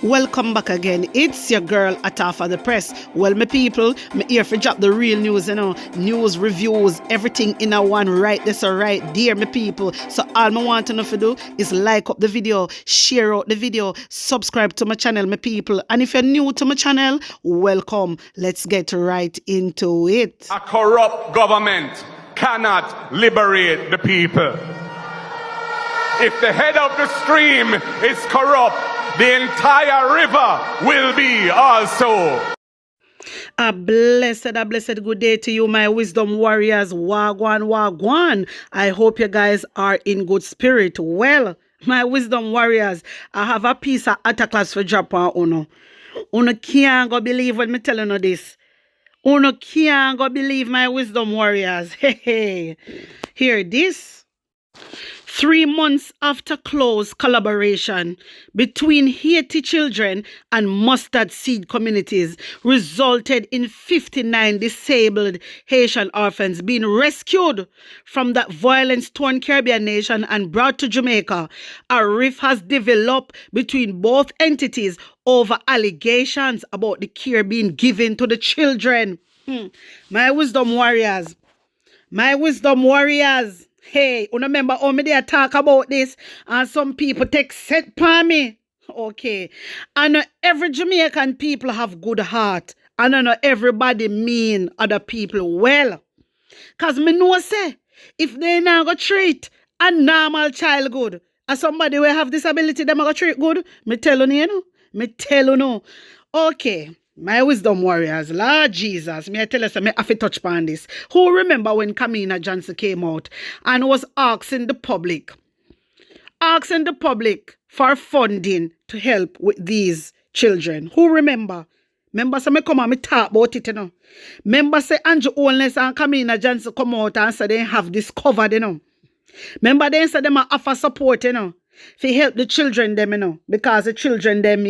Welcome back again. It's your girl Atafa the Press. Well, my people, me here for drop the real news, news, reviews, everything in a one right this or right there, my people. So all I want to know to do is like up the video, share out the video, subscribe to my channel, my people. And if you're new to my channel, welcome. Let's get right into it. A corrupt government cannot liberate the people. If the head of the stream is corrupt, the entire river will be also. A blessed good day to you, my wisdom warriors. Wagwan, wagwan. I hope you guys are in good spirit. Well, my wisdom warriors, I have a piece of attack class for Japan. Uno can't go believe when me telling you this. Uno can't go believe my wisdom warriors. Hey. Hear this. 3 months after close collaboration between Haiti children and mustard seed communities resulted in 59 disabled Haitian orphans being rescued from that violence-torn Caribbean nation and brought to Jamaica, a rift has developed between both entities over allegations about the care being given to the children. My wisdom warriors. Hey, you remember how me there talk about this and some people take set for me. Okay. And every Jamaican people have good heart. And I know everybody mean other people well. Because me know say, if they not go treat a normal child good, as somebody will have disability, them go treat good, me tell you, Okay. My wisdom warriors, Lord Jesus, me I tell you, me have to touch upon this. Who remember when Kamina Johnson came out and was asking the public for funding to help with these children? Who remember? Remember, say me come and me talk about it, Remember, say Andrew Holness and Kamina Johnson come out and say they have this covered, Remember, they say them offer support, to help the children them, because the children them,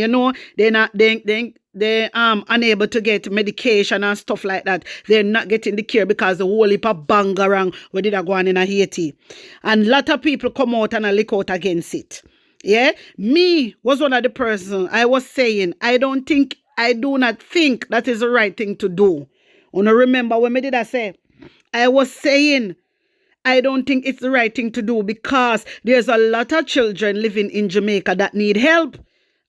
they're unable to get medication and stuff like that. They're not getting the care because the whole heap of bangarang where did I go on in Haiti. And a lot of people come out and lick out against it. Yeah? Me was one of the persons I was saying, I do not think that is the right thing to do. You remember when me did I say? I was saying, I don't think it's the right thing to do because there's a lot of children living in Jamaica that need help.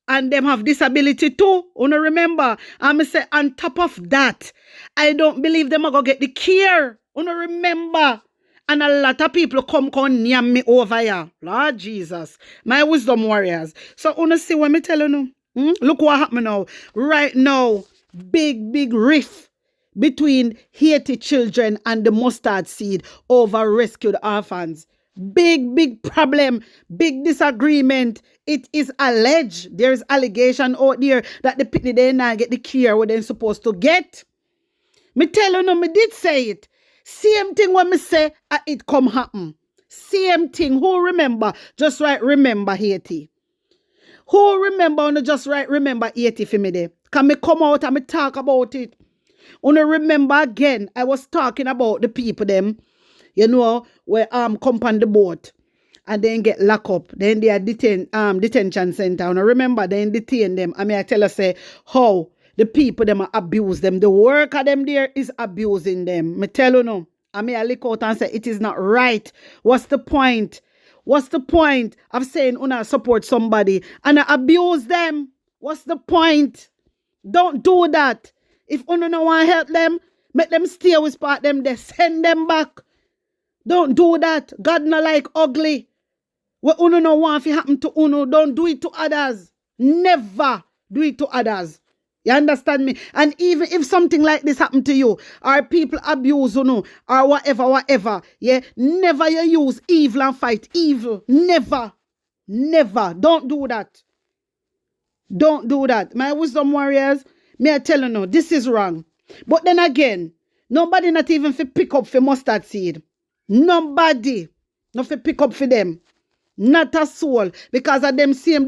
And them have disability too. You remember? And I say on top of that, I don't believe them are going to get the care. You remember? And a lot of people come near me over here. Lord Jesus. My wisdom warriors. So you see what me tell you? Look what happened now. Right now, big rift between Haiti children and the mustard seed over rescued orphans. Big problem, big disagreement. It is alleged, there's allegation out there that the people they not get the care what they're supposed to get. Me tell you, me did say it. Same thing when me say it come happen. Same thing. Who remember? Just right, remember Haiti. Who remember? Just right, remember Haiti for me there. Can me come out and me talk about it? Remember again, I was talking about the people them. Where come on the boat and then get locked up. Then they are detention center. And remember, then detain them. I tell you, say, how the people them abuse them. The worker them there is abusing them. Me tell you no. I look out and say, it is not right. What's the point? What's the point of saying una support somebody and I abuse them? What's the point? Don't do that. If una no want to help them, make them stay with part them, they send them back. Don't do that. God not like ugly. What uno no want to happen to uno, don't do it to others. Never do it to others. You understand me? And even if something like this happen to you, or people abuse uno, or whatever, yeah, never you use evil and fight evil. Never. Don't do that. Don't do that. My wisdom warriors, may I tell you no, this is wrong. But then again, nobody not even fi pick up for mustard seed. Nobody not fi pick up for them. Not a soul. Because of them same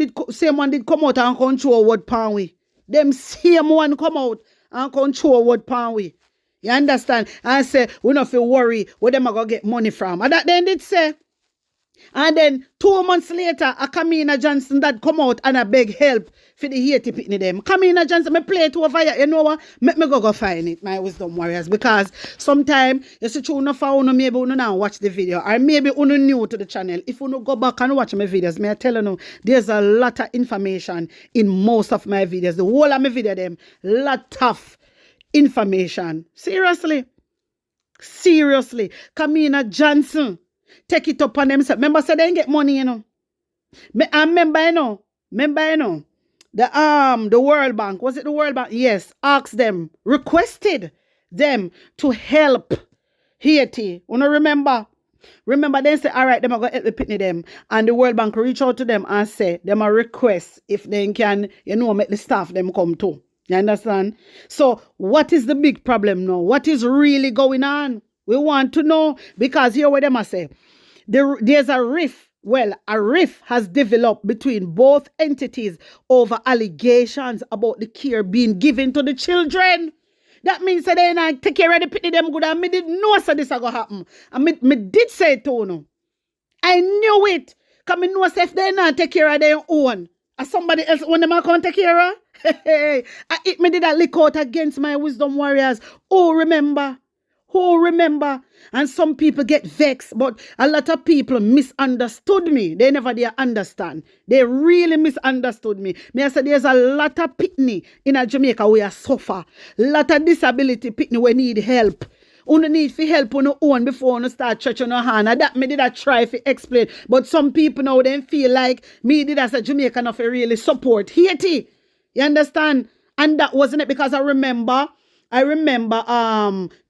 one did come out and control what pan we. Them same one come out and control what pan we. You understand? And say, we not fi worry where them are going to get money from. And that then did say, And then 2 months later, a Kamina Johnson that come out and a beg help for the Haiti pitney them. Kamina Johnson, me play it over here. You know what? Make me go find it, my wisdom warriors. Because sometimes, you see, you know, maybe you now watch the video. Or maybe you new to the channel. If you go back and watch my videos, may I tell you, there's a lot of information in most of my videos. The whole of my video, them, lot of information. Seriously. Seriously. Kamina Johnson. Take it up on themselves. Remember, say they ain't get money, you know. Remember, you know. The World Bank. Was it the World Bank? Yes. Asked them, requested them to help Haiti. You know, remember? Remember, they say, all right, them are going to help the pitney them. And the World Bank reach out to them and say, them a request if they can, you know, make the staff them come too. You understand? So, what is the big problem now? What is really going on? We want to know, because here what them are say. There's a rift. Well, a rift has developed between both entities over allegations about the care being given to the children. That means that they not take care of the pitney them good. And me didn't know so this is going to happen. And me did say it to you. I knew it. Because me know if they not take care of their own. And somebody else when them can't take care of. It me did a lick out against my wisdom warriors. Oh, remember. Who remember? And some people get vexed, but a lot of people misunderstood me. They never did understand. They really misunderstood me. Me I said there's a lot of pitney in a Jamaica where suffer. Lot of disability pitney we need help. You need for help on your own before you start church on your hand. And that me did I try to explain. But some people now they feel like me did as a Jamaican of a really support Haiti. You understand? And that wasn't it, because I remember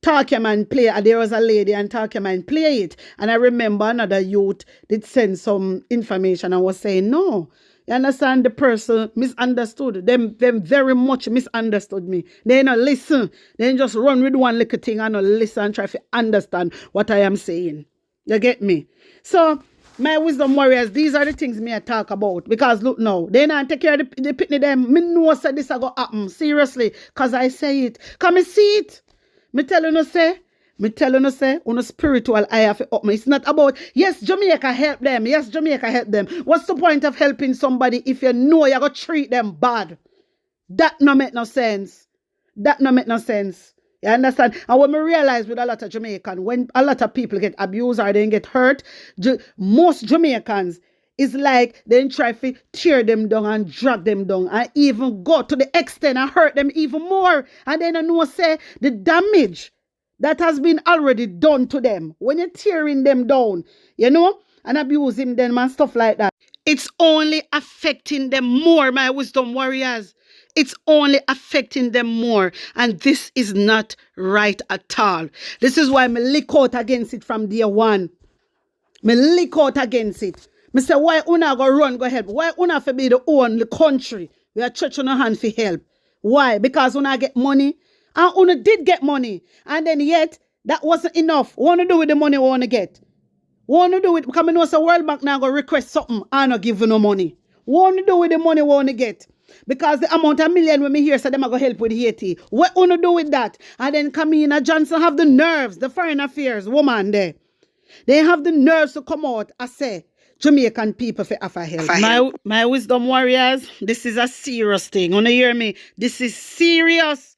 Talkman play, there was a lady and Talkman play it. And I remember another youth did send some information and was saying, no. You understand? The person misunderstood. Them very much misunderstood me. They not listen. They just run with one little thing and not listen and try to understand what I am saying. You get me? So, my wisdom warriors, these are the things me I talk about. Because look now, they not take care of the pitney them. Me know say this is going to happen. Seriously. Because I say it. Come and see it. Me tell you no say, on a spiritual eye have to up me. It's not about, yes, Jamaica help them. Yes, Jamaica help them. What's the point of helping somebody if you know you're going to treat them bad? That no make no sense. You understand? And when we realize with a lot of Jamaicans, when a lot of people get abused or they get hurt, most Jamaicans is like they try to tear them down and drag them down and even go to the extent and hurt them even more. And then I know say the damage that has been already done to them when you're tearing them down, you know, and abusing them and stuff like that. It's only affecting them more, my wisdom warriors. It's only affecting them more. And this is not right at all. This is why me lick out against it from day one. Me lick out against it. Me say, why una go run, go help? Why una for be the only country we are church on our hand for help? Why? Because una get money. And una did get money. And then yet, that wasn't enough. What wanna do with the money we wanna get? What wanna do with, because I know the World Bank now go request something and not give you no money. What wanna do with the money we wanna get? Because the amount of million when me hear say them are going to help with Haiti. What wanna do with that? And then Kamina Johnson have the nerves, the foreign affairs woman there. They have the nerves to come out and say, Jamaican people for help. My wisdom warriors, this is a serious thing. Wanna hear me? This is serious.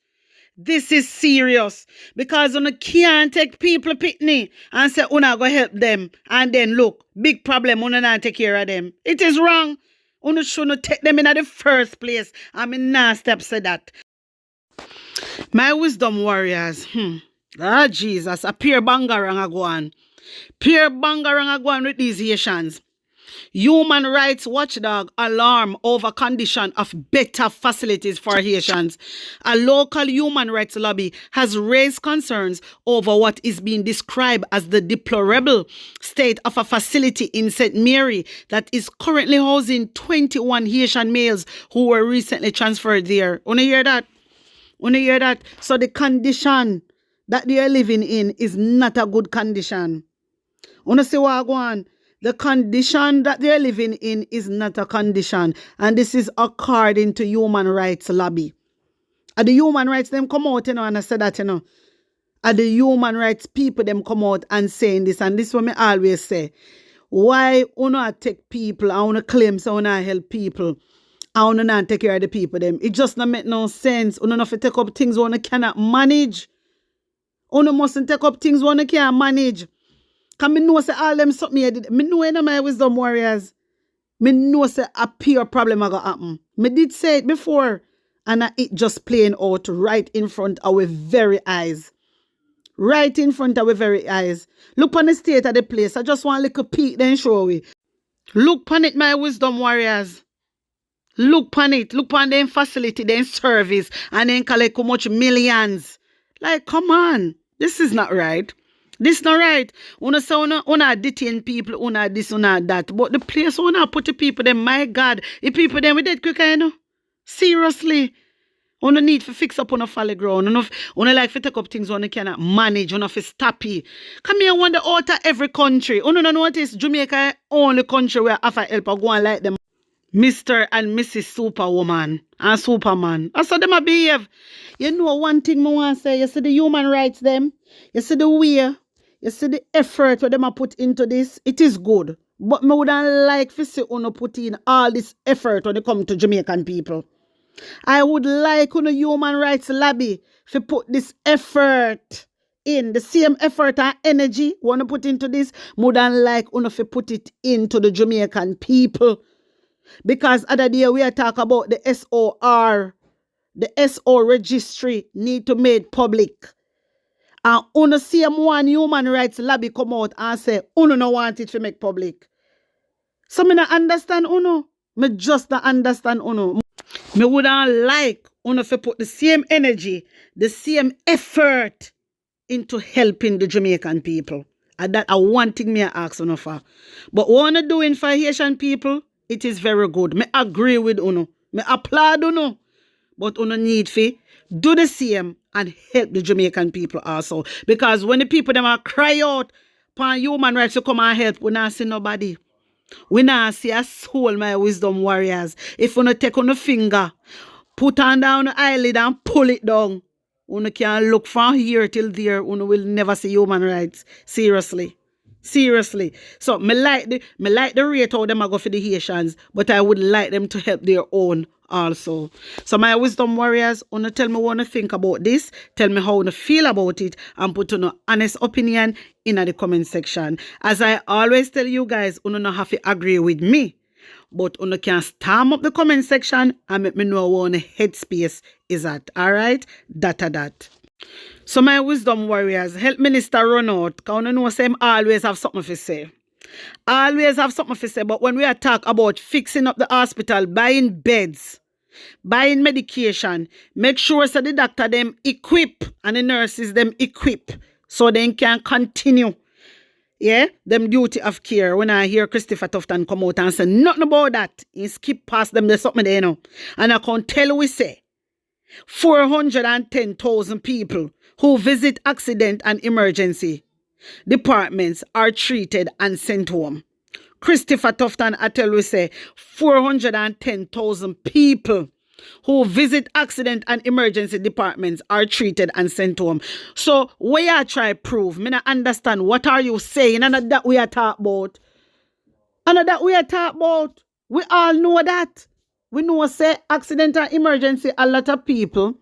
This is serious. Because you can't take people pitney and say, una go help them. And then look, big problem, una not take care of them. It is wrong. You shouldn't take them in the first place. I mean, nah, step say that. My wisdom warriors. Ah, Jesus. A pure bangarang a go on. Pure bangarang a go on with these Haitians. Human rights watchdog alarm over condition of better facilities for Haitians. A local human rights lobby has raised concerns over what is being described as the deplorable state of a facility in St. Mary that is currently housing 21 Haitian males who were recently transferred there. Wanna hear that? So the condition that they are living in is not a good condition. Wanna see what I go on? The condition that they're living in is not a condition. And this is according to human rights lobby. And the human rights, them come out, and I said that, And the human rights people, them come out and saying this. And this is what I always say. Why una take people and una claim so una help people and una not take care of the people them? It just not make no sense. Una not take up things una cannot manage. Una mustn't take up things una can't manage. Cause me know say all them something I did. Me know in my wisdom warriors. Me know say a pure problem a go happen. Me did say it before. And it just playing out right in front of our very eyes. Right in front of our very eyes. Look on the state of the place. I just want a little peek then show we. Look on it, my wisdom warriors. Look on it. Look on them facility, them service, and then collect how much millions. Like, come on. This is not right. This not right. Una say una detain people, una this, una that. But the place una put the people them, my God, the people them we dead quicker, you know. Seriously. Una need to fix up on a folly ground. Una like to take up things una cannot manage. Una to stop it. Come here, wonder out of every country. Una no notice Jamaica only country where have a help go and like them. Mr. and Mrs. Superwoman and Superman. I saw them a behave. You know one thing I want to say. You see the human rights them. You see the way. You see the effort what them a put into this. It is good. But me wouldn't like to see una put in all this effort when it come to Jamaican people. I would like una human rights lobby to put this effort in. The same effort and energy want to put into this. More than like una to put it into the Jamaican people. Because other day we are talking about the SOR. The SO registry need to made public. And una same one human rights lobby come out and say, una no want it to make public. So me not understand uno. Me just not understand uno. Me wouldn't like uno to put the same energy, the same effort into helping the Jamaican people. And that one thing me I ask uno for. But what uno doing for Haitian people, it is very good. Me agree with uno. Me applaud uno. But uno need to do the same and help the Jamaican people also. Because when the people them are cry out for human rights to come and help, we not see nobody. We not see a soul, my wisdom warriors. If you take on the finger, put on down the eyelid and pull it down, you can look from here till there, you will never see human rights. Seriously. Seriously. So me like the rate how them I go for the Haitians, but I would like them to help their own also. So my wisdom warriors, wanna tell me what you think about this, tell me how you feel about it, and put an honest opinion in the comment section. As I always tell you guys, you don't have to agree with me, but you can storm up the comment section and make me know what the headspace is at. Alright? That. So my wisdom warriors, help minister run out, because you know say him always have something to say. Always have something to say, but when we are talk about fixing up the hospital, buying beds, buying medication, make sure so the doctor them equip and the nurses them equip so they can continue. Yeah, them duty of care. When I hear Christopher Tufton come out and say nothing about that, he skip past them, there's something there, you know. And I can tell we say 410,000 people who visit accident and emergency departments are treated and sent home. Christopher Tufton I tell we say 410,000 people who visit accident and emergency departments are treated and sent home. So we are try prove. Me not understand what are you saying and that we are talk about. And that we are talk about. We all know that. We know say accident and emergency, a lot of people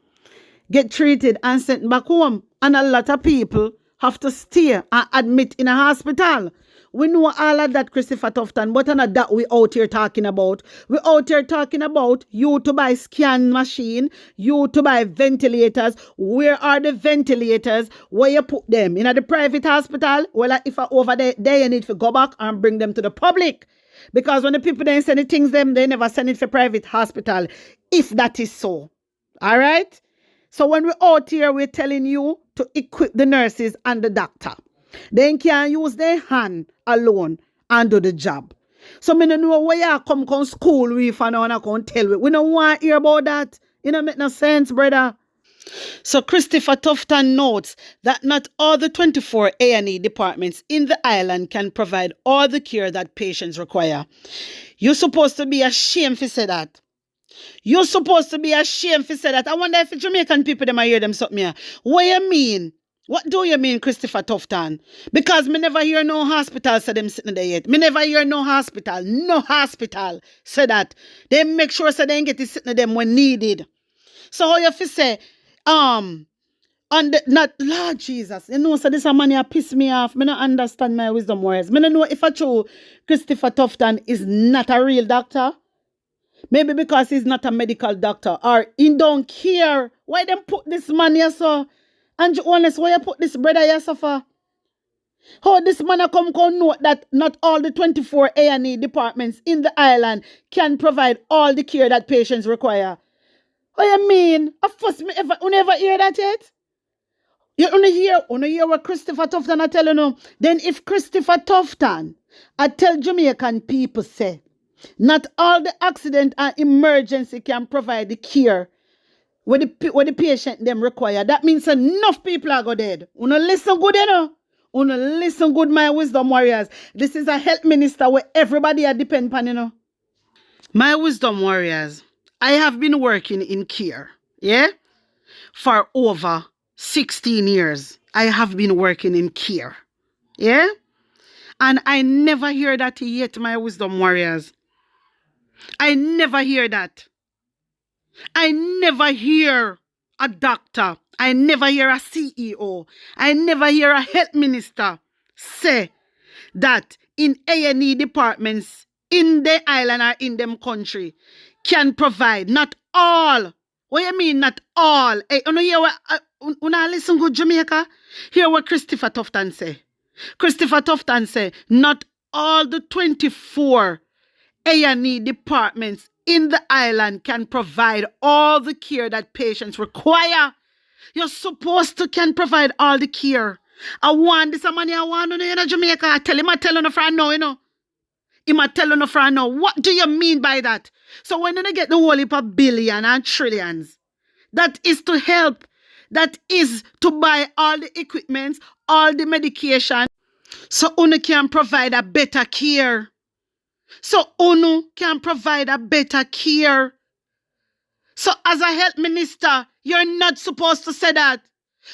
get treated and sent back home. And a lot of people have to stay and admit in a hospital. We know all of that, Christopher Tufton, but not that we out here talking about. We out here talking about you to buy scan machine, you to buy ventilators. Where are the ventilators? Where you put them? In the private hospital? Well, if I over there, you need to go back and bring them to the public. Because when the people then send the things them, they never send it for private hospital. If that is so. All right? So when we're out here, we're telling you to equip the nurses and the doctor. They can use their hand alone and do the job. So me don't know where you come school with and I can tell you. We don't want to hear about that. It don't make no sense, brother. So Christopher Tufton notes that not all the 24 A&E departments in the island can provide all the care that patients require. You're supposed to be ashamed to say that. You're supposed to be ashamed to say that. I wonder if the Jamaican people them hear them something here. What you mean? What do you mean, Christopher Tufton? Because me never hear no hospital say them sitting there yet. Me never hear no hospital say that. They make sure so they get it sitting them when needed. So how you fi say, on the, not Lord Jesus, you know, so this a man here piss me off. Me not understand my wisdom words. Me not know if a true Christopher Tufton is not a real doctor. Maybe because he's not a medical doctor, or he don't care. Why them put this man here so? And you honest, why you put this brother here so for? How this man a come note that not all the 24 A&E departments in the island can provide all the care that patients require. What you mean? Of course, you never hear that yet? You only hear what Christopher Tufton I tell you now. Then if Christopher Tufton I tell Jamaican people say, not all the accident and emergency can provide the care where the patient them require. That means enough people are go dead. Una listen good, you know. Una listen good, my wisdom warriors. This is a health minister where everybody are depend on, you know. My wisdom warriors, I have been working in care, yeah, for over 16 years. I have been working in care, yeah, and I never hear that yet, my wisdom warriors. I never hear that. I never hear a doctor. I never hear a CEO. I never hear a health minister say that in A&E departments in the island or in them country can provide. Not all. What you mean not all? Hey, you listen good Jamaica? Hear what Christopher Tufton say. Christopher Tufton say not all the 24 A&E departments in the island can provide all the care that patients require. You're supposed to can provide all the care. I want this money I want in Jamaica. I tell him for now, you know. I tell him for now. What do you mean by that? So when they get the whole heap of billion and trillions, that is to help. That is to buy all the equipment, all the medication. So UNO can provide a better care. So UNO can provide a better care. So as a health minister, you're not supposed to say that.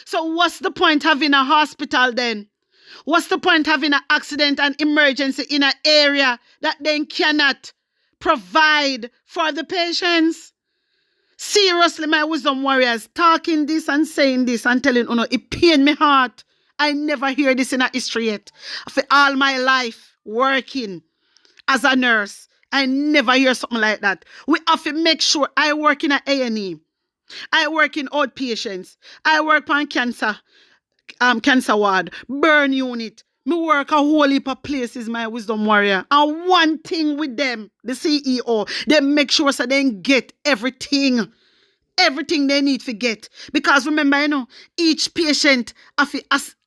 So what's the point having a hospital then? What's the point having an accident and emergency in an area that then cannot provide for the patients? Seriously, my wisdom warriors, talking this and saying this and telling UNO, it pain me heart. I never hear this in a history yet. For all my life working as a nurse, I never hear something like that. We have to make sure. I work in an A&E. I work in outpatients. I work on cancer ward, burn unit. Me work a whole heap of places, my wisdom warrior. And one thing with them, the CEO, they make sure so they get everything they need to get. Because remember, you know, each patient have to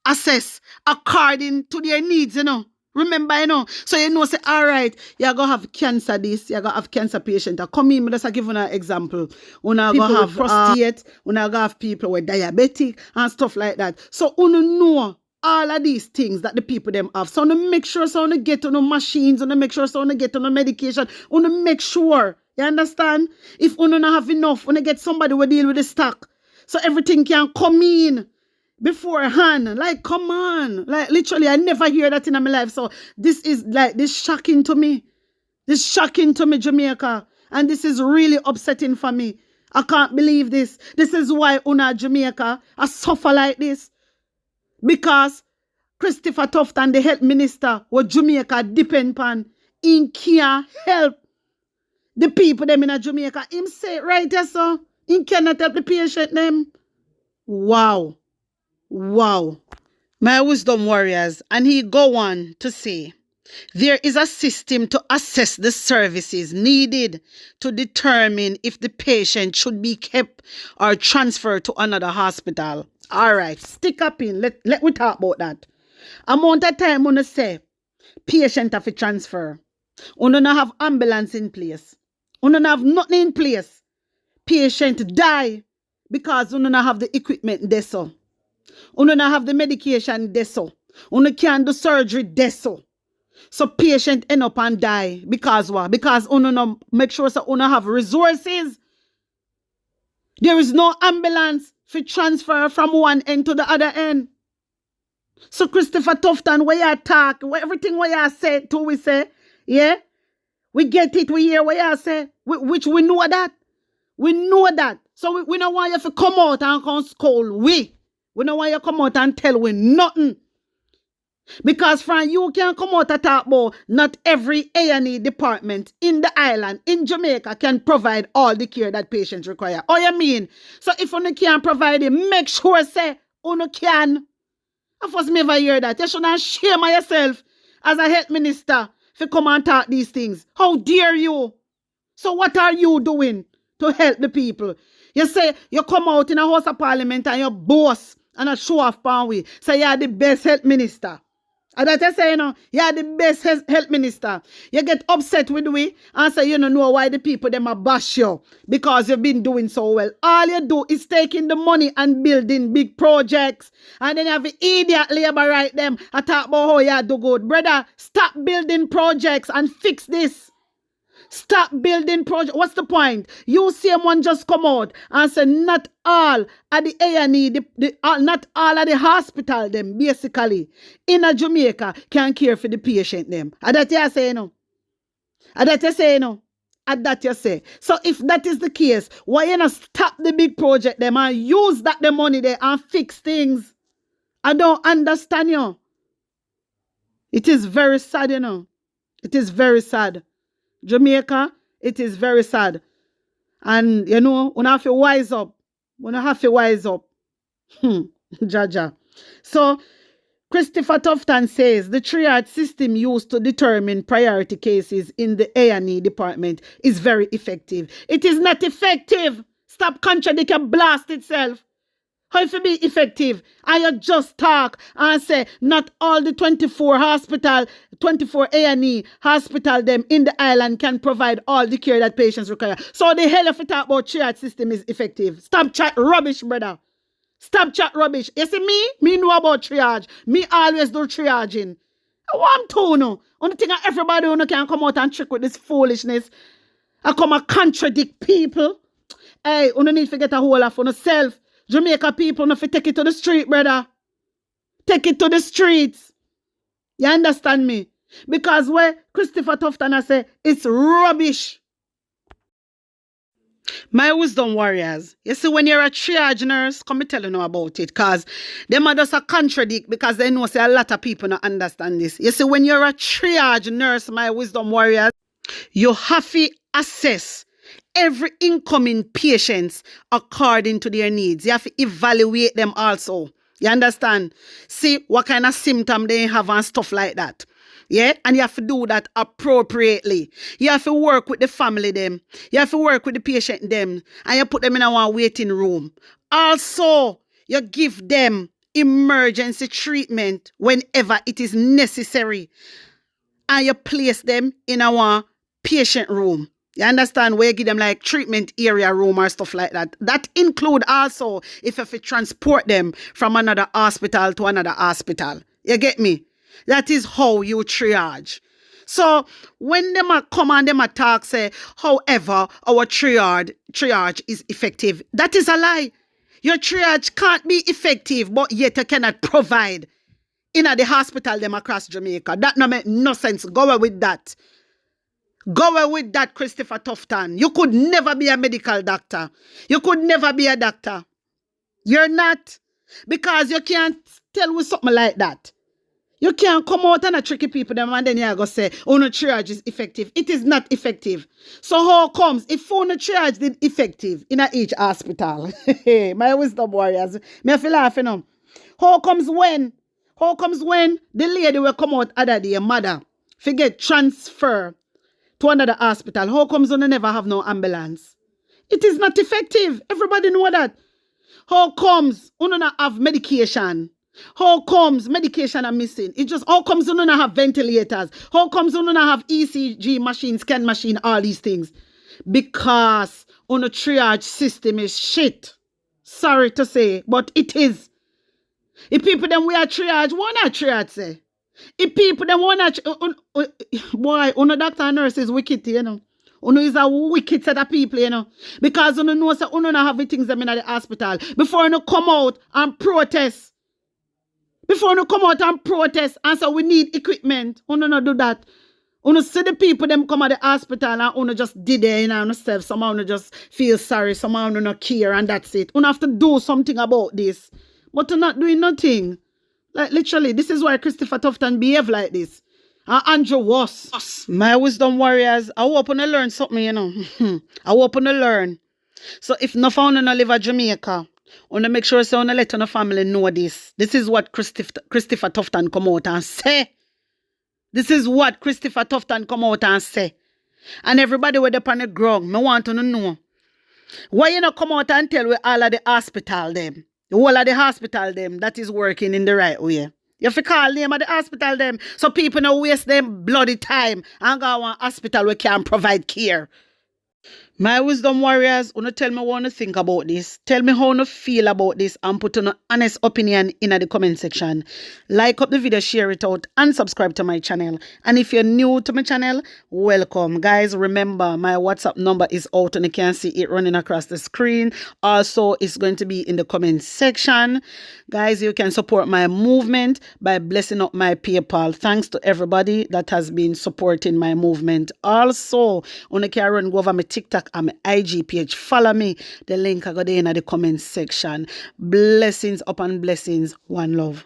assess according to their needs, you know. Remember, you know. So you know, say, all right, you're going to have cancer this, you're going to have cancer patient. I come in, but just give you an example. You're going to have prostate, you're going to have people with diabetic and stuff like that. So you know all of these things that the people them have. So you make sure so you get on the machines, you make sure so you get on the medication, you make sure. You understand? If you don't have enough, you get somebody who deal with the stock. So everything can come in beforehand. Like, come on. Like, literally, I never hear that in my life. So this is like, this shocking to me. This shocking to me, Jamaica. And this is really upsetting for me. I can't believe this. This is why Una Jamaica I suffer like this. Because Christopher Tufton, the health minister, what Jamaica depend on, in can't help the people them in Jamaica. Him say it right there, so he cannot help the patient them. Wow. Wow. My wisdom warriors, and he go on to say, there is a system to assess the services needed to determine if the patient should be kept or transferred to another hospital. All right, stick up in. Let we talk about that. Amount of time when I say patient have to transfer. We don't have ambulance in place. We don't have nothing in place. Patient die because we don't have the equipment there so. We don't have the medication there so. We can't do surgery there so. So patient end up and die because what? Because we don't make sure so we don't have resources. There is no ambulance for transfer from one end to the other end. So Christopher Tufton, where you talk, everything where you say, to we say, yeah, we get it, we hear what you say, which we know that. We know that. So we don't want you to come out and come scold we. We don't want you to come out and tell we nothing. Because from you can come out and talk about not every A&E department in the island, in Jamaica, can provide all the care that patients require. Oh, you mean? So if you can't provide it, make sure say you can. I first never hear that. You shouldn't shame yourself as a health minister to come and talk these things. How dare you? So what are you doing to help the people? You say you come out in a House of Parliament and you boast and a show off pan we. Say you are the best health minister. And that you say, you are the best health minister. You get upset with we and say you don't know why the people them a bash you because you've been doing so well. All you do is taking the money and building big projects. And then you have the idiot labor right them and talk about how you do good. Brother, stop building projects and fix this. Stop building projects. What's the point? You see one just come out and say not all at the A&E, not all at the hospital them basically in a Jamaica can care for the patient them. And that you say no. And that you say no. And that you say. So if that is the case, why you not stop the big project them and use that the money there and fix things? I don't understand you. It is very sad, It is very sad. Jamaica, it is very sad. And, we have to wise up. We have to wise up. Jaja. So, Christopher Tufton says the triage system used to determine priority cases in the A&E department is very effective. It is not effective. Stop contradicting blast itself. How if it be effective? And you just talk and say not all the 24 A&E hospital them in the island can provide all the care that patients require. So the hell if you talk about triage system is effective. Stop chat rubbish, brother. Stop chat rubbish. You see me know about triage. Me always do triaging. I want to know. Only thing everybody who can come out and trick with this foolishness. I come and contradict people. Hey, you need to get a hold of yourself. Jamaica people not take it to the street, brother. Take it to the streets. You understand me? Because where Christopher Tufton say it's rubbish. My wisdom warriors, you see when you're a triage nurse, come me tell you about it. Because them are just a contradict because they know say a lot of people don't understand this. You see when you're a triage nurse, my wisdom warriors, you have to assess every incoming patients according to their needs. You have to evaluate them also. You understand? See what kind of symptom they have and stuff like that. Yeah? And you have to do that appropriately. You have to work with the family them. You have to work with the patient them. And you put them in a waiting room. Also, you give them emergency treatment whenever it is necessary. And you place them in our patient room. You understand? Where you give them like treatment area room or stuff like that. That include also if you have to transport them from another hospital to another hospital. You get me? That is how you triage. So when them a come and them a talk say, however, our triage is effective. That is a lie. Your triage can't be effective, but yet you cannot provide in the hospital them across Jamaica. That no make no sense. Go away with that. Go away with that, Christopher Tufton. You could never be a medical doctor. You could never be a doctor. You're not. Because you can't tell with something like that. You can't come out and tricky people them and then you go say, oh no, triage is effective. It is not effective. So how comes if no triage did effective in each hospital? My wisdom warriors. Me feel laughing. How comes when the lady will come out other day, mother, forget transfer to another hospital? How comes you never have no ambulance? It is not effective. Everybody know that. How comes you don't have medication? How comes medication are missing? It just, how comes you don't have ventilators? How comes you don't have ECG machine, scan machine, all these things? Because on a triage system is shit. Sorry to say, but it is. If people them we are triage, why not triage say? If people them want to, boy, on a doctor and nurse is wicked, Uno is a wicked set of people, you know. Because uno know say uno not have the things them in the hospital. Before uno come out and protest. Before uno come out and protest and say we need equipment. Uno not do that. Uno see the people them come at the hospital and uno just did it, you know, yourself. Somehow uno just feel sorry. Somehow uno not care and that's it. Uno have to do something about this. But uno not doing nothing. Like literally, this is why Christopher Tufton behave like this. And Andrew was. My wisdom warriors, I hope you learn something, you know. I hope you learn. So if no found you live at Jamaica, you make sure you let your family know this. This is what Christopher Tufton come out and say. This is what Christopher Tufton come out and say. And everybody with up on the ground, me want to know. Why you not come out and tell we all of the hospital them? The whole of the hospital them that is working in the right way. You have to call name of the hospital them so people don't waste them bloody time and go to a hospital where can provide care. My wisdom warriors, you tell me what you think about this. Tell me how you feel about this and put an honest opinion in the comment section. Like up the video, share it out and subscribe to my channel. And if you're new to my channel, welcome. Guys, remember my WhatsApp number is out and you can see it running across the screen. Also, it's going to be in the comment section. Guys, you can support my movement by blessing up my PayPal. Thanks to everybody that has been supporting my movement. Also, you can run go over my TikTok and my IG page. Follow me. The link I got there in the comment section. Blessings upon blessings. One love.